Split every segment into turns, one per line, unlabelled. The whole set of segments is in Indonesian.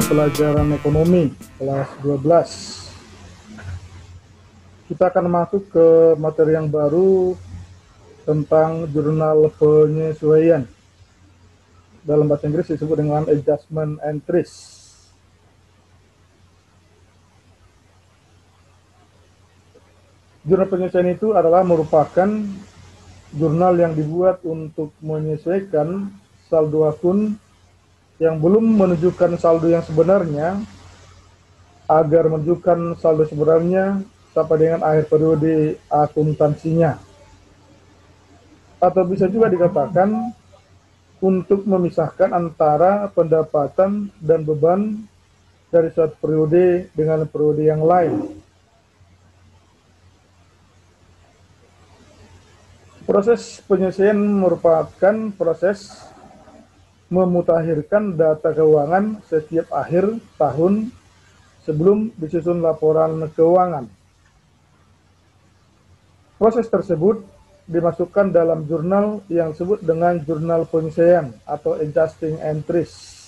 pelajaran ekonomi kelas 12. Kita akan masuk ke materi yang baru tentang jurnal penyesuaian. Dalam bahasa Inggris disebut dengan adjustment entries. Jurnal penyesuaian itu adalah merupakan jurnal yang dibuat untuk menyesuaikan saldo akun yang belum menunjukkan saldo yang sebenarnya agar menunjukkan saldo sebenarnya sampai dengan akhir periode akuntansinya. Atau bisa juga dikatakan untuk memisahkan antara pendapatan dan beban dari suatu periode dengan periode yang lain. Proses penyesuaian merupakan proses memutakhirkan data keuangan setiap akhir tahun sebelum disusun laporan keuangan. Proses tersebut dimasukkan dalam jurnal yang disebut dengan jurnal penyesuaian atau adjusting entries.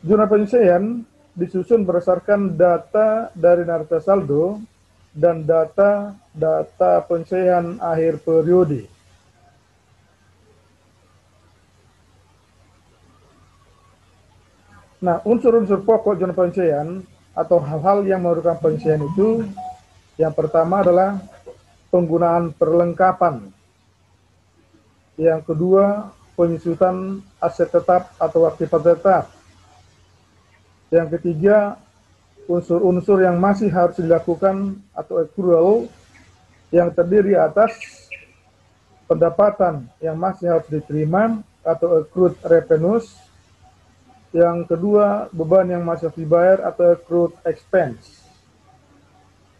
Jurnal penyesuaian disusun berdasarkan data dari neraca saldo dan data penyesuaian akhir periode. Nah, unsur-unsur pokok jurnal penyesuaian atau hal-hal yang memerlukan penyesuaian itu, yang pertama adalah penggunaan perlengkapan. Yang kedua, penyusutan aset tetap atau aktiva tetap. Yang ketiga, unsur-unsur yang masih harus dilakukan atau accrual yang terdiri atas pendapatan yang masih harus diterima atau accrued revenues. Yang kedua, beban yang masih harus dibayar atau accrued expense.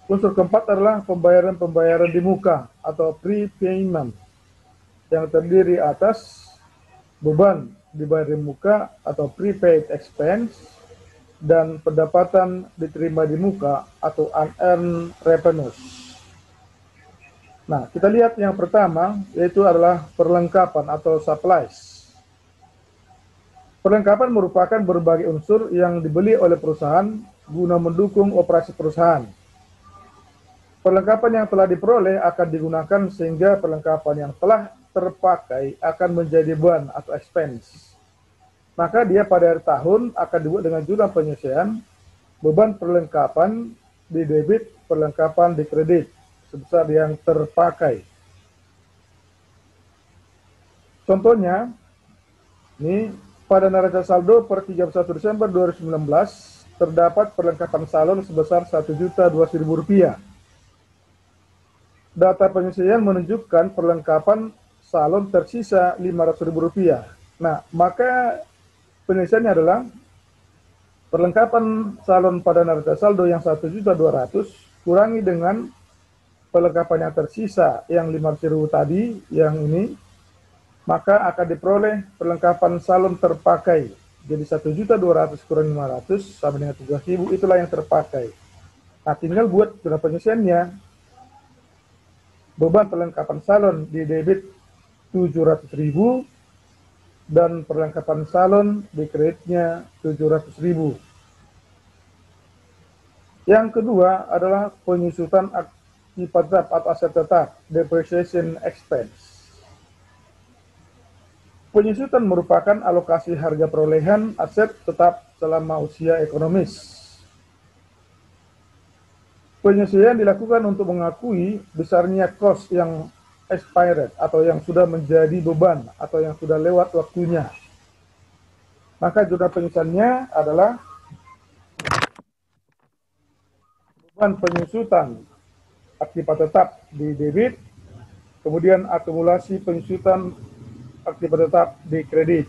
Unsur keempat adalah pembayaran di muka atau prepayment yang terdiri atas beban dibayar di muka atau prepaid expense dan pendapatan diterima di muka atau unearned revenues. Nah, kita lihat yang pertama yaitu adalah perlengkapan atau supplies. Perlengkapan merupakan berbagai unsur yang dibeli oleh perusahaan guna mendukung operasi perusahaan. Perlengkapan yang telah diperoleh akan digunakan sehingga perlengkapan yang telah terpakai akan menjadi beban atau expense. Maka dia pada akhir tahun akan dibuat dengan jurnal penyesuaian, beban perlengkapan di debit, perlengkapan di kredit, sebesar yang terpakai. Contohnya, ini pada neraca saldo per 31 Desember 2019 terdapat perlengkapan salon sebesar Rp1.200.000. Data penyesuaian menunjukkan perlengkapan salon tersisa Rp500.000. Nah, maka penyesuaiannya adalah perlengkapan salon pada neraca saldo yang Rp1.200.000 kurangi dengan perlengkapan yang tersisa yang Rp500.000 tadi, yang ini, maka akan diperoleh perlengkapan salon terpakai. Jadi Rp1.200.000 kurang Rp500 sama dengan Rp13.000, itulah yang terpakai. Nah, tinggal buat jurnal penyesuaiannya. Beban perlengkapan salon di debit Rp700.000 dan perlengkapan salon di kreditnya Rp700.000. Yang kedua adalah penyusutan aktiva tetap atau aset tetap, depreciation expense. Penyusutan merupakan alokasi harga perolehan aset tetap selama usia ekonomis. Penyesuaian dilakukan untuk mengakui besarnya cost yang expired atau yang sudah menjadi beban atau yang sudah lewat waktunya. Maka jurnal penyesuaiannya adalah beban penyusutan aktiva tetap di debit, kemudian akumulasi penyusutan aktiva tetap di kredit.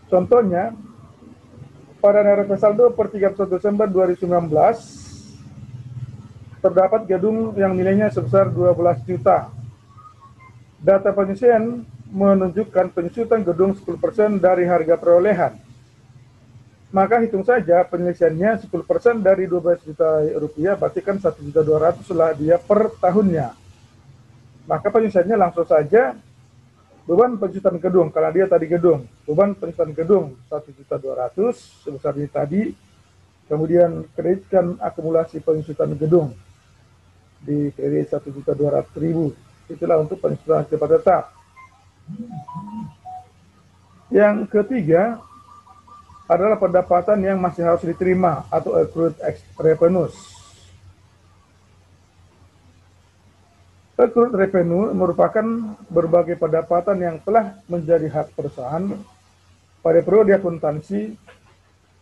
Contohnya, pada neraca saldo per 31 Desember 2019 terdapat gedung yang nilainya sebesar 12 juta. Data penyesuaian menunjukkan penyusutan gedung 10% dari harga perolehan. Maka hitung saja penyelesaiannya 10% dari 12 juta rupiah, berarti kan 1.200.000 lah dia per tahunnya. Maka penyelesaiannya langsung saja Beban pencucian gedung, karena dia tadi gedung, beban pencucian gedung 1.200.000 sebesar ini tadi, kemudian kreditkan akumulasi pencucian gedung di kredit 1.200.000, itulah untuk pencucian cepat tetap. Yang ketiga adalah pendapatan yang masih harus diterima atau accrued revenues. Accrued revenue merupakan berbagai pendapatan yang telah menjadi hak perusahaan pada periode akuntansi,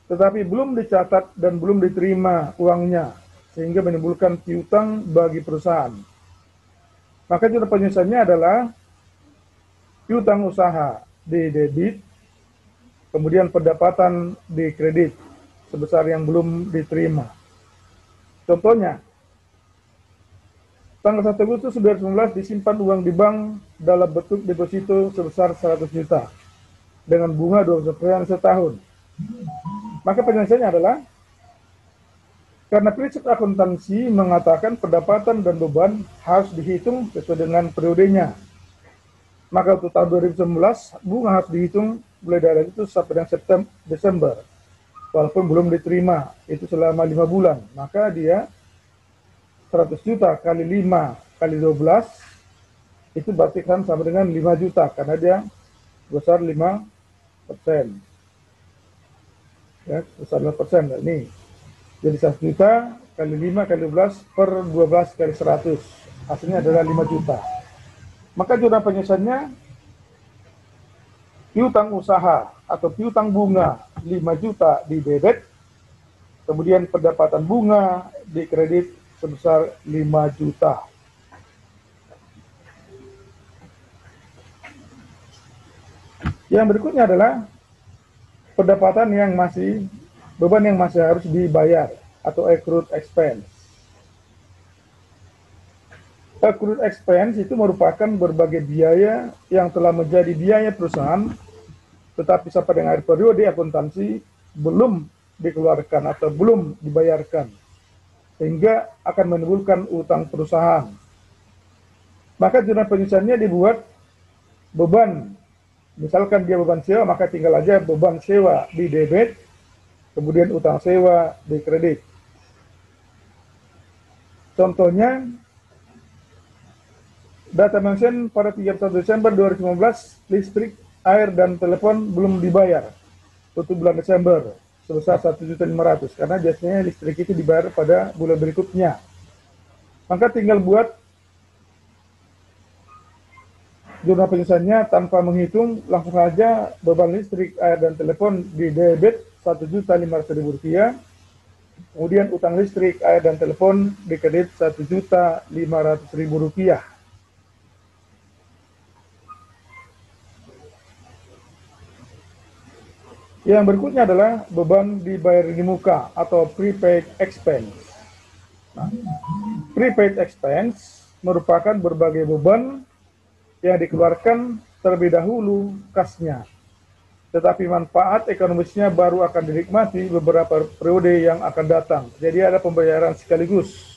tetapi belum dicatat dan belum diterima uangnya, sehingga menimbulkan piutang bagi perusahaan. Maka cara penyelesaiannya adalah piutang usaha di debit, kemudian pendapatan di kredit sebesar yang belum diterima. Contohnya, tanggal 1 Agustus 2019 disimpan uang di bank dalam bentuk deposito sebesar 100 juta dengan bunga 12% setahun. Maka penyelesaiannya adalah karena prinsip akuntansi mengatakan pendapatan dan beban harus dihitung sesuai dengan periodenya. Maka untuk tahun 2019 bunga harus dihitung mulai dari itu sampai dengan Desember. Walaupun belum diterima, itu selama 5 bulan. Maka dia 100 juta kali 5 kali 12 itu berarti kan sama dengan 5 juta karena dia besar 5%. Ya, besar 5%. Ini jadi 1 juta kali 5 kali 12 per 12 kali 100. Hasilnya adalah 5 juta. Maka jurnal penyelesaiannya piutang usaha atau piutang bunga 5 juta di debit, kemudian pendapatan bunga di kredit sebesar 5 juta. Yang berikutnya adalah pendapatan yang masih, beban yang masih harus dibayar atau accrued expense. Accrued expense itu merupakan berbagai biaya yang telah menjadi biaya perusahaan, tetapi sampai dengan akhir periode akuntansi belum dikeluarkan atau belum dibayarkan, sehingga akan menimbulkan utang perusahaan. Maka jurnal penyelesaiannya dibuat beban. Misalkan dia beban sewa, maka tinggal aja beban sewa di debit, kemudian utang sewa di kredit. Contohnya, data mention pada 31 Desember 2015, listrik, air, dan telepon belum dibayar untuk bulan Desember sebesar 1.500.000 karena biasanya listrik itu dibayar pada bulan berikutnya. Maka tinggal buat jurnal penyelesaiannya tanpa menghitung, langsung saja beban listrik, air, dan telepon di debit Rp1.500.000, kemudian utang listrik, air, dan telepon di kredit Rp1.500.000. Yang berikutnya adalah beban dibayar di muka atau prepaid expense. Nah, prepaid expense merupakan berbagai beban yang dikeluarkan terlebih dahulu kasnya, tetapi manfaat ekonomisnya baru akan dinikmati beberapa periode yang akan datang. Jadi ada pembayaran sekaligus.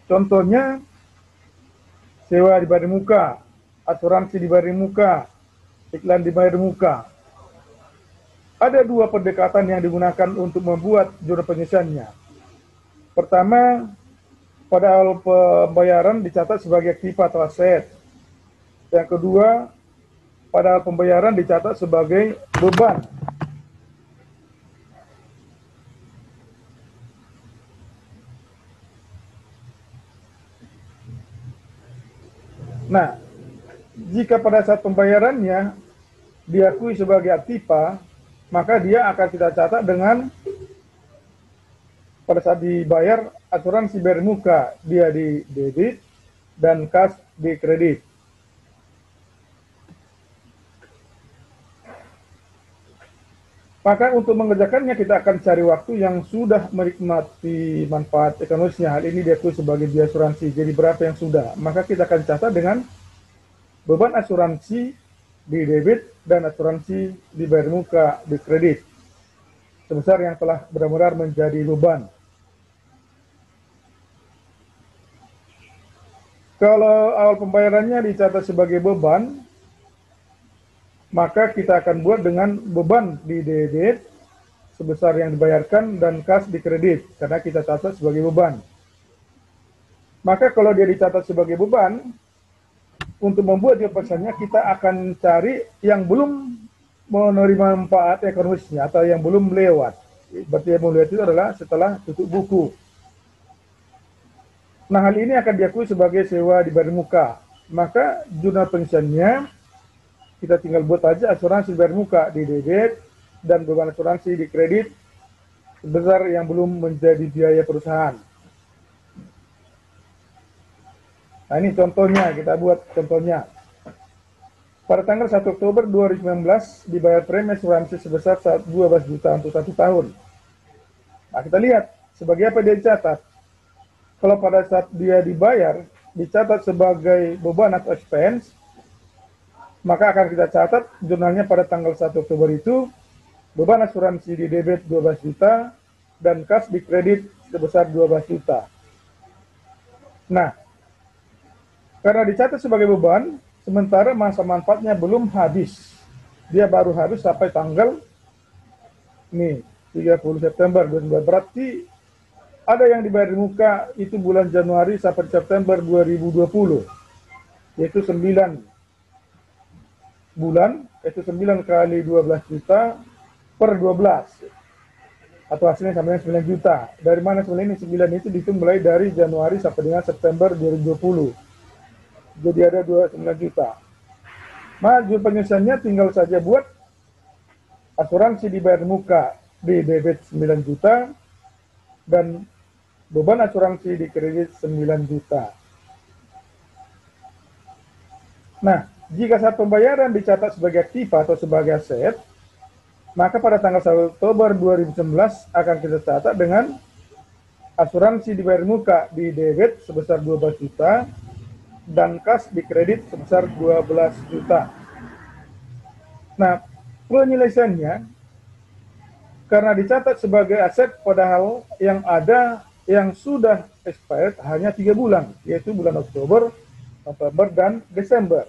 Contohnya, sewa dibayar di muka, asuransi dibayar di muka, iklan dibayar di muka. Ada dua pendekatan yang digunakan untuk membuat jurnal penyelesaiannya. Pertama, pada awal pembayaran dicatat sebagai aktiva atau aset. Yang kedua, pada awal pembayaran dicatat sebagai beban. Nah, jika pada saat pembayarannya diakui sebagai aktiva, maka dia akan kita catat dengan pada saat dibayar asuransi bayar muka dia di debit dan kas di kredit. Maka untuk mengerjakannya kita akan cari waktu yang sudah menikmati manfaat ekonomisnya. Hal ini diakui sebagai biaya asuransi. Jadi berapa yang sudah? Maka kita akan catat dengan beban asuransi di debit dan asuransi dibayar muka di kredit sebesar yang telah benar-benar menjadi beban. Kalau awal pembayarannya dicatat sebagai beban, maka kita akan buat dengan beban di debit sebesar yang dibayarkan dan kas di kredit, karena kita catat sebagai beban. Maka kalau dia dicatat sebagai beban, untuk membuat jawabannya kita akan cari yang belum menerima manfaat ekonomisnya atau yang belum lewat. Berarti yang belum lewat itu adalah setelah tutup buku. Nah, hal ini akan diakui sebagai sewa dibayar muka. Maka jurnal pengisiannya kita tinggal buat aja asuransi dibayar muka di debit dan beban asuransi di kredit sebesar yang belum menjadi biaya perusahaan. Nah, ini contohnya, kita buat contohnya. Pada tanggal 1 Oktober 2019 dibayar premi asuransi sebesar 12 juta untuk 1 tahun. Nah, kita lihat sebagai apa dia dicatat. Kalau pada saat dia dibayar dicatat sebagai beban atau expense, maka akan kita catat jurnalnya pada tanggal 1 Oktober itu beban asuransi di debit 12 juta dan kas di kredit sebesar 12 juta. Nah, karena dicatat sebagai beban, sementara masa manfaatnya belum habis. Dia baru habis sampai tanggal 30 September 2019. Berarti ada yang dibayar di muka itu bulan Januari sampai September 2020. Yaitu 9 bulan, itu 9 kali 12 juta per 12. Atau hasilnya sama dengan 9 juta. Dari mana sebenarnya ini 9 itu dihitung mulai dari Januari sampai dengan September 2020. Jadi ada 29 juta. Maju penyelesaiannya tinggal saja buat asuransi dibayar muka di debit 9 juta dan beban asuransi di kredit 9 juta. Nah, jika saat pembayaran dicatat sebagai aktiva atau sebagai aset, maka pada tanggal 1 Oktober 2019 akan kita catat dengan asuransi dibayar muka di debit sebesar 12 juta dan kas di kredit sebesar 12 juta. Nah, penyelesaiannya karena dicatat sebagai aset padahal yang ada yang sudah expired hanya 3 bulan, yaitu bulan Oktober, November, dan Desember.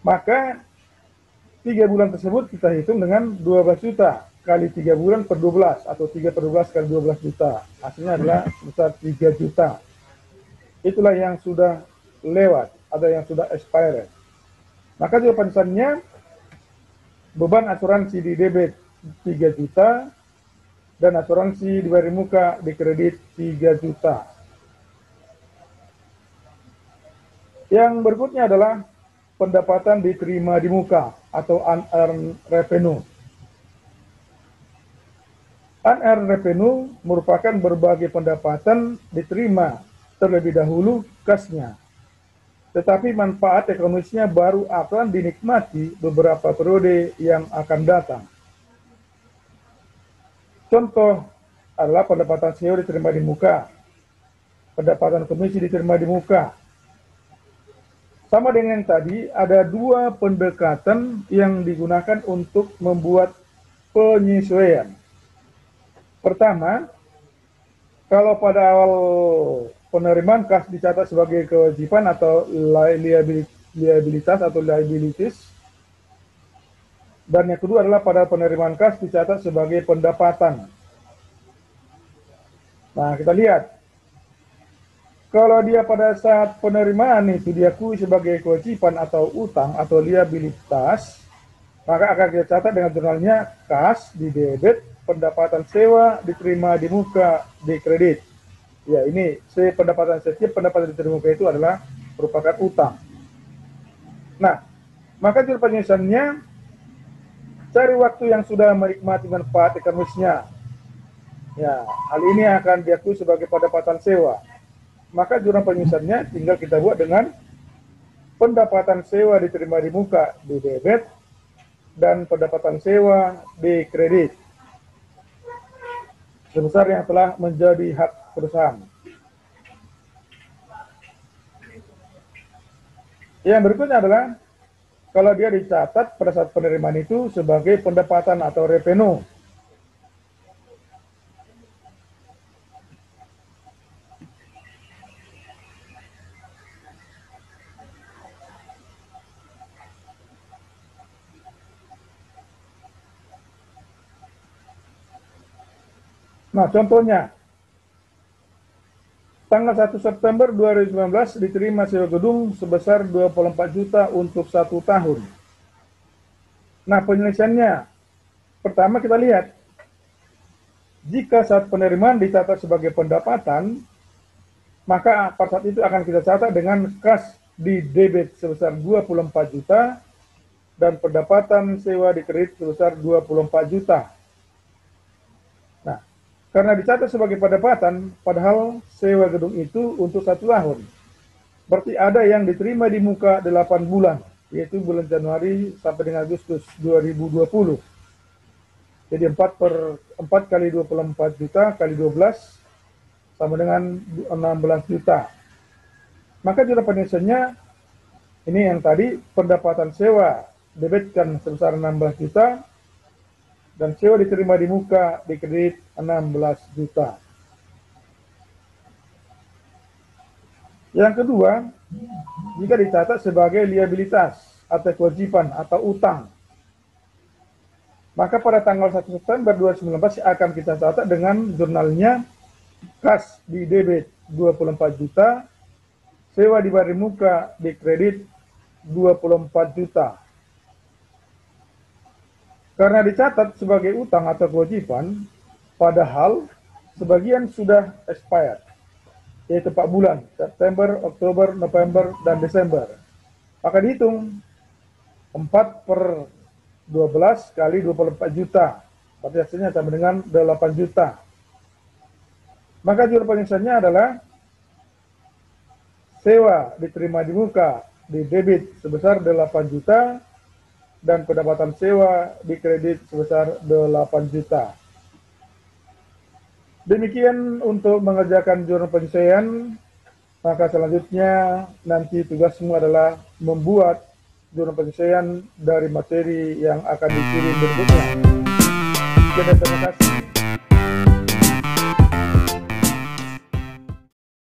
Maka 3 bulan tersebut kita hitung dengan 12 juta kali 3 bulan per 12 atau 3 per 12 kali 12 juta. Hasilnya adalah sebesar 3 juta. Itulah yang sudah lewat, ada yang sudah expired. Maka jawabannya beban asuransi di debit 3 juta dan asuransi dibayar muka di kredit 3 juta. Yang berikutnya adalah pendapatan diterima di muka atau unearned revenue. Unearned revenue merupakan berbagai pendapatan diterima terlebih dahulu kasnya, tetapi manfaat ekonomisnya baru akan dinikmati beberapa periode yang akan datang. Contoh adalah pendapatan sewa diterima di muka, pendapatan komisi diterima di muka. Sama dengan yang tadi, ada 2 pendekatan yang digunakan untuk membuat penyesuaian. Pertama, kalau pada awal penerimaan kas dicatat sebagai kewajiban atau liabilitas atau liabilities, dan yang kedua adalah pada penerimaan kas dicatat sebagai pendapatan. Nah, kita lihat. Kalau dia pada saat penerimaan itu diakui sebagai kewajiban atau utang atau liabilitas, maka akan kita catat dengan jurnalnya kas di debit, pendapatan sewa diterima di muka di kredit. Ya, ini setiap pendapatan diterima muka itu adalah merupakan utang. Nah, maka jurnal penyelesaiannya cari waktu yang sudah menikmati manfaat ekonomisnya. Ya, hal ini akan diakui sebagai pendapatan sewa. Maka jurnal penyelesaiannya tinggal kita buat dengan pendapatan sewa diterima di muka di debit dan pendapatan sewa di kredit sebesar yang telah menjadi hak perusahaan. Yang berikutnya adalah kalau dia dicatat pada saat penerimaan itu sebagai pendapatan atau revenue. Nah, contohnya, tanggal 1 September 2019 diterima sewa gedung sebesar 24 juta untuk 1 tahun. Nah, penyelesaiannya, pertama kita lihat, jika saat penerimaan dicatat sebagai pendapatan, maka pada saat itu akan kita catat dengan kas di debit sebesar 24 juta dan pendapatan sewa di kredit sebesar 24 juta. Nah, karena dicatat sebagai pendapatan, padahal sewa gedung itu untuk 1 tahun. Berarti ada yang diterima di muka 8 bulan, yaitu bulan Januari sampai dengan Agustus 2020. Jadi 4 kali 24 juta kali 12 sama dengan 16 juta. Maka jumlah penyelesaiannya ini yang tadi pendapatan sewa debitkan sebesar 16 juta dan sewa diterima di muka di kredit 16 juta. Yang kedua, jika dicatat sebagai liabilitas atau kewajiban atau utang, maka pada tanggal 1 September 2019 akan kita catat dengan jurnalnya kas di debit 24 juta, sewa dibayar di muka di kredit 24 juta. Karena dicatat sebagai utang atau kewajiban, padahal sebagian sudah expired, yaitu 4 bulan, September, Oktober, November, dan Desember. Maka dihitung 4/12 kali 24 juta, berarti hasilnya sama dengan 8 juta. Maka jumlah penyelesaiannya adalah sewa diterima di muka di debit sebesar 8 juta dan pendapatan sewa di kredit sebesar 8 juta. Demikian untuk mengerjakan jurnal penyelesaian. Maka selanjutnya nanti tugasmu adalah membuat jurnal penyelesaian dari materi yang akan dikirim berikutnya. Terima kasih.